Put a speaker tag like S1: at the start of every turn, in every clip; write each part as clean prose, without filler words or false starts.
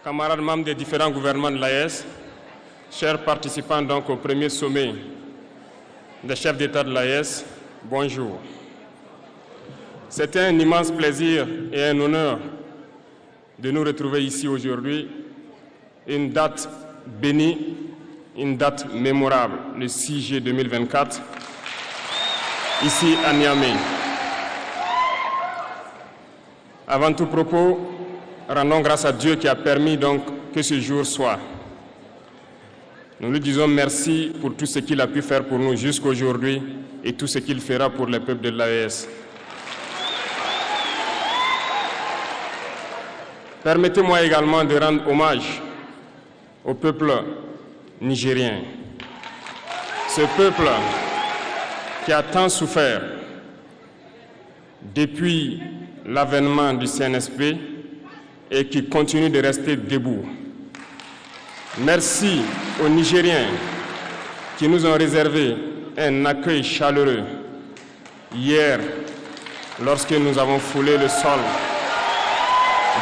S1: camarades membres des différents gouvernements de l'AES, chers participants donc au premier sommet des chefs d'État de l'AES, bonjour. C'était un immense plaisir et un honneur de nous retrouver ici aujourd'hui, une date bénie, une date mémorable, le 6 juillet 2024, ici à Niamey. Avant tout propos, rendons grâce à Dieu qui a permis donc que ce jour soit. Nous lui disons merci pour tout ce qu'il a pu faire pour nous jusqu'à aujourd'hui et tout ce qu'il fera pour le peuple de l'AES. Permettez-moi également de rendre hommage au peuple nigérien. Ce peuple qui a tant souffert depuis l'avènement du CNSP et qui continue de rester debout. Merci aux Nigériens qui nous ont réservé un accueil chaleureux hier lorsque nous avons foulé le sol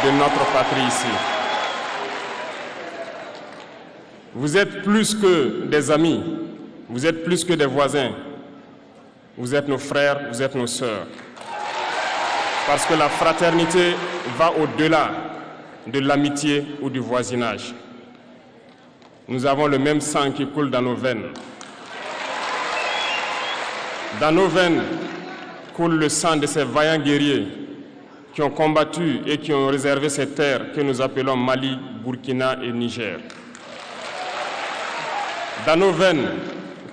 S1: de notre patrie ici. Vous êtes plus que des amis, vous êtes plus que des voisins, vous êtes nos frères, vous êtes nos sœurs. Parce que la fraternité va au-delà de l'amitié ou du voisinage. Nous avons le même sang qui coule dans nos veines. Dans nos veines coule le sang de ces vaillants guerriers qui ont combattu et qui ont réservé ces terres que nous appelons Mali, Burkina et Niger. Dans nos veines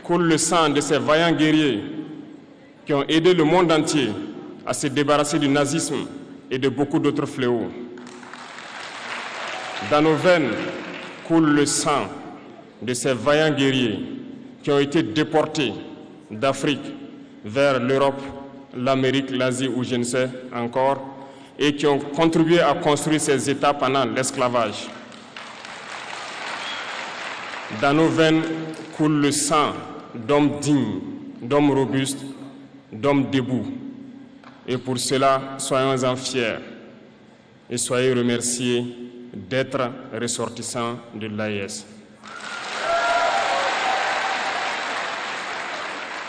S1: coule le sang de ces vaillants guerriers qui ont aidé le monde entier à se débarrasser du nazisme et de beaucoup d'autres fléaux. Dans nos veines coule le sang de ces vaillants guerriers qui ont été déportés d'Afrique vers l'Europe, l'Amérique, l'Asie ou je ne sais encore, et qui ont contribué à construire ces États pendant l'esclavage. Dans nos veines coule le sang d'hommes dignes, d'hommes robustes, d'hommes debout. Et pour cela, soyons-en fiers et soyez remerciés d'être ressortissants de l'AES.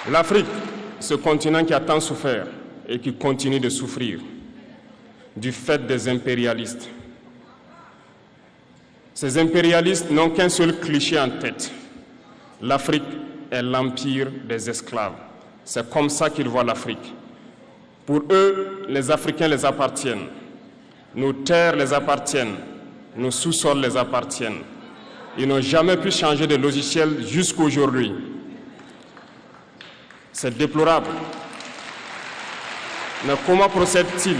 S1: L'Afrique, ce continent qui a tant souffert et qui continue de souffrir du fait des impérialistes. Ces impérialistes n'ont qu'un seul cliché en tête. L'Afrique est l'empire des esclaves. C'est comme ça qu'ils voient l'Afrique. Pour eux, les Africains les appartiennent. Nos terres les appartiennent. Nos sous-sols les appartiennent. Ils n'ont jamais pu changer de logiciel jusqu'à aujourd'hui. C'est déplorable. Mais comment procèdent-ils?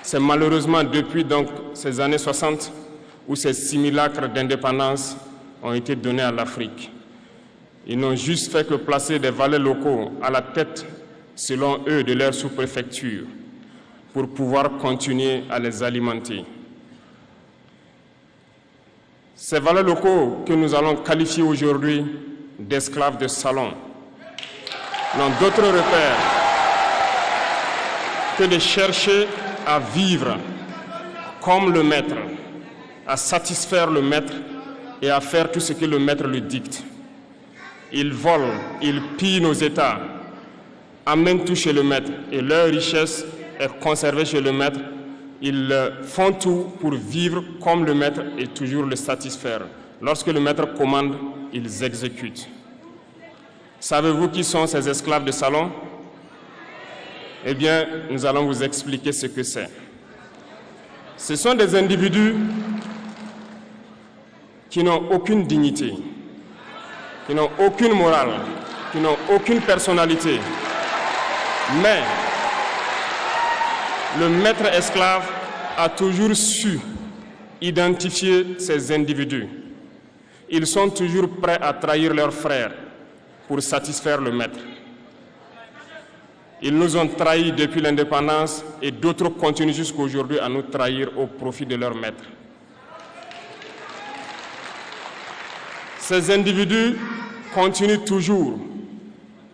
S1: C'est malheureusement depuis donc ces années 60 où ces simulacres d'indépendance ont été donnés à l'Afrique. Ils n'ont juste fait que placer des valets locaux à la tête, selon eux, de leur sous-préfecture pour pouvoir continuer à les alimenter. Ces valets locaux que nous allons qualifier aujourd'hui d'esclaves de salon n'ont d'autre repère que de chercher à vivre comme le maître, à satisfaire le maître et à faire tout ce que le maître lui dicte. Ils volent, ils pillent nos États, amènent tout chez le maître et leur richesse est conservée chez le maître. Ils font tout pour vivre comme le maître et toujours le satisfaire. Lorsque le maître commande, ils exécutent. Savez-vous qui sont ces esclaves de salon? Eh bien, nous allons vous expliquer ce que c'est. Ce sont des individus qui n'ont aucune dignité, qui n'ont aucune morale, qui n'ont aucune personnalité. Mais le maître esclave a toujours su identifier ces individus. Ils sont toujours prêts à trahir leurs frères pour satisfaire le maître. Ils nous ont trahis depuis l'indépendance et d'autres continuent jusqu'à aujourd'hui à nous trahir au profit de leur maître. Ces individus continuent toujours,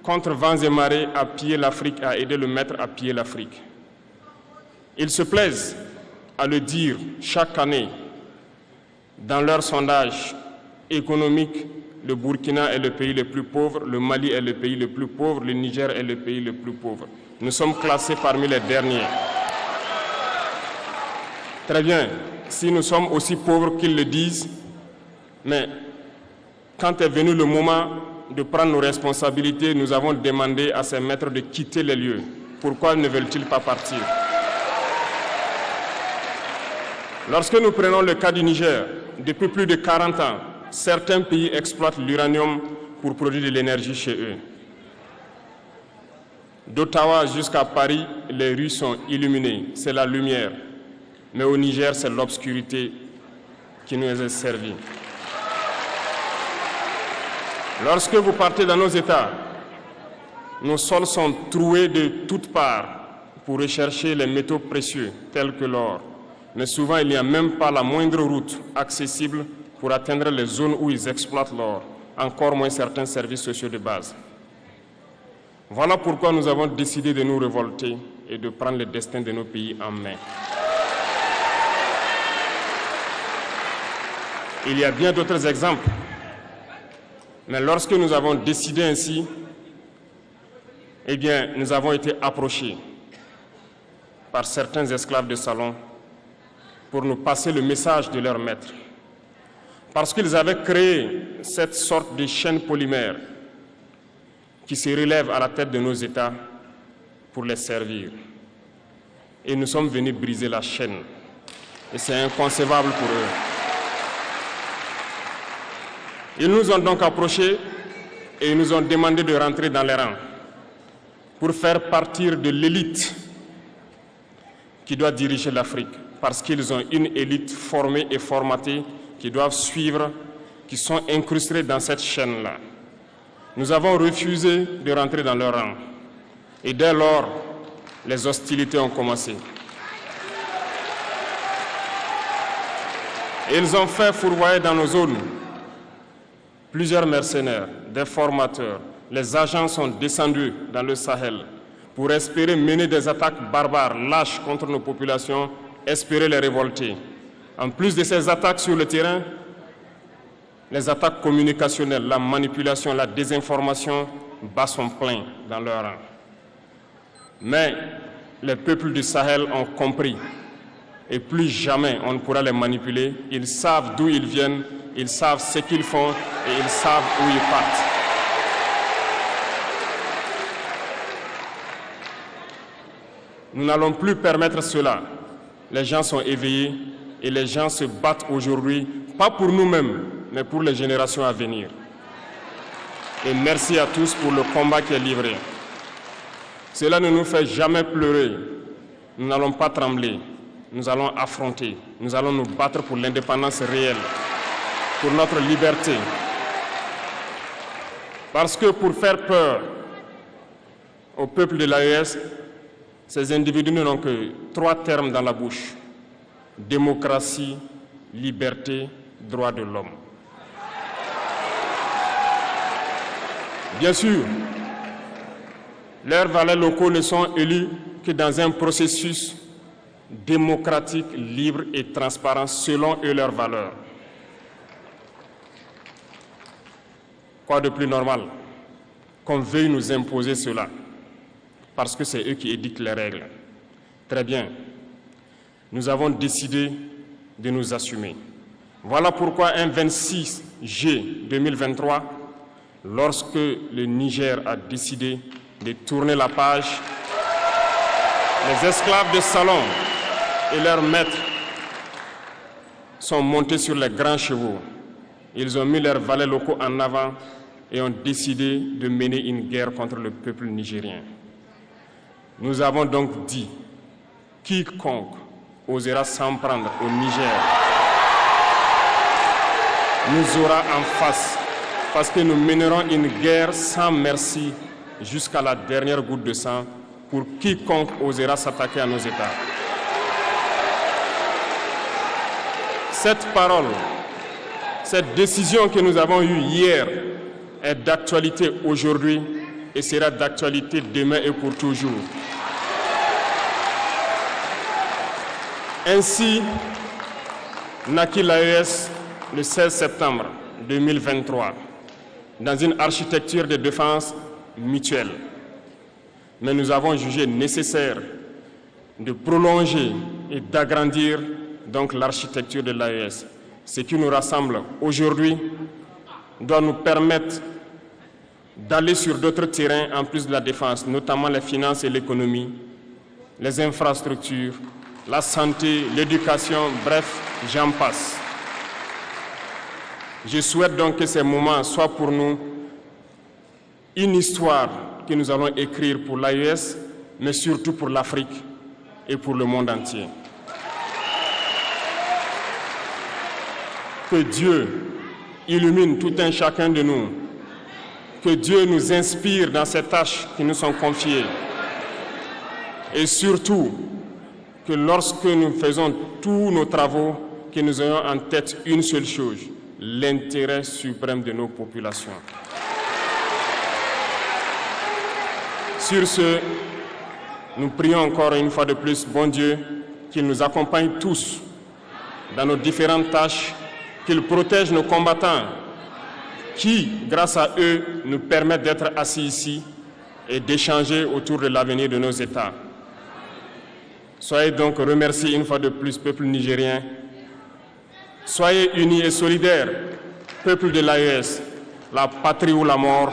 S1: contre vents et marées, à piller l'Afrique, à aider le maître à piller l'Afrique. Ils se plaisent à le dire chaque année Dans leur sondage économique, le Burkina est le pays le plus pauvre, le Mali est le pays le plus pauvre, le Niger est le pays le plus pauvre. Nous sommes classés parmi les derniers. Très bien, si nous sommes aussi pauvres qu'ils le disent, mais quand est venu le moment de prendre nos responsabilités, nous avons demandé à ces maîtres de quitter les lieux. Pourquoi ne veulent-ils pas partir? Lorsque nous prenons le cas du Niger, depuis plus de 40 ans, certains pays exploitent l'uranium pour produire de l'énergie chez eux. D'Ottawa jusqu'à Paris, les rues sont illuminées, c'est la lumière. Mais au Niger, c'est l'obscurité qui nous est servie. Lorsque vous partez dans nos États, nos sols sont troués de toutes parts pour rechercher les métaux précieux tels que l'or. Mais souvent, il n'y a même pas la moindre route accessible pour atteindre les zones où ils exploitent l'or, encore moins certains services sociaux de base. Voilà pourquoi nous avons décidé de nous révolter et de prendre le destin de nos pays en main. Il y a bien d'autres exemples. Mais lorsque nous avons décidé ainsi, eh bien, nous avons été approchés par certains esclaves de salon pour nous passer le message de leur maître. Parce qu'ils avaient créé cette sorte de chaîne polymère qui se relève à la tête de nos États pour les servir. Et nous sommes venus briser la chaîne. Et c'est inconcevable pour eux. Ils nous ont donc approchés et ils nous ont demandé de rentrer dans les rangs pour faire partir de l'élite qui doit diriger l'Afrique, parce qu'ils ont une élite formée et formatée qui doivent suivre, qui sont incrustés dans cette chaîne-là. Nous avons refusé de rentrer dans leur rang. Et dès lors, les hostilités ont commencé. Ils ont fait fourvoyer dans nos zones plusieurs mercenaires, des formateurs. Les agents sont descendus dans le Sahel pour espérer mener des attaques barbares, lâches contre nos populations, espérer les révolter. En plus de ces attaques sur le terrain, les attaques communicationnelles, la manipulation, la désinformation battent son plein dans leur rang. Mais les peuples du Sahel ont compris et plus jamais on ne pourra les manipuler. Ils savent d'où ils viennent, ils savent ce qu'ils font et ils savent où ils partent. Nous n'allons plus permettre cela. Les gens sont éveillés et les gens se battent aujourd'hui, pas pour nous-mêmes, mais pour les générations à venir. Et merci à tous pour le combat qui est livré. Cela ne nous fait jamais pleurer. Nous n'allons pas trembler. Nous allons affronter. Nous allons nous battre pour l'indépendance réelle, pour notre liberté. Parce que pour faire peur au peuple de l'AES, ces individus n'ont que 3 termes dans la bouche: démocratie, liberté, droits de l'homme. Bien sûr, leurs valets locaux ne sont élus que dans un processus démocratique, libre et transparent selon eux leurs valeurs. Quoi de plus normal qu'on veuille nous imposer cela, parce que c'est eux qui édictent les règles. Très bien, nous avons décidé de nous assumer. Voilà pourquoi un 26 juillet 2023, lorsque le Niger a décidé de tourner la page, les esclaves de salon et leurs maîtres sont montés sur les grands chevaux. Ils ont mis leurs valets locaux en avant et ont décidé de mener une guerre contre le peuple nigérien. Nous avons donc dit, quiconque osera s'en prendre au Niger nous aura en face, parce que nous mènerons une guerre sans merci jusqu'à la dernière goutte de sang pour quiconque osera s'attaquer à nos États. Cette parole, cette décision que nous avons eue hier est d'actualité aujourd'hui et sera d'actualité demain et pour toujours. Ainsi naquit l'AES le 16 septembre 2023 dans une architecture de défense mutuelle. Mais nous avons jugé nécessaire de prolonger et d'agrandir donc l'architecture de l'AES. Ce qui nous rassemble aujourd'hui doit nous permettre d'aller sur d'autres terrains en plus de la défense, notamment les finances et l'économie, les infrastructures, la santé, l'éducation, bref, j'en passe. Je souhaite donc que ces moments soient pour nous une histoire que nous allons écrire pour l'AES, mais surtout pour l'Afrique et pour le monde entier. Que Dieu illumine tout un chacun de nous, que Dieu nous inspire dans ces tâches qui nous sont confiées, et surtout que lorsque nous faisons tous nos travaux, que nous ayons en tête une seule chose, l'intérêt suprême de nos populations. Sur ce, nous prions encore une fois de plus, bon Dieu, qu'il nous accompagne tous dans nos différentes tâches, qu'il protège nos combattants qui, grâce à eux, nous permettent d'être assis ici et d'échanger autour de l'avenir de nos États. Soyez donc remerciés une fois de plus, peuple nigérien. Soyez unis et solidaires, peuple de l'AES, la patrie ou la mort.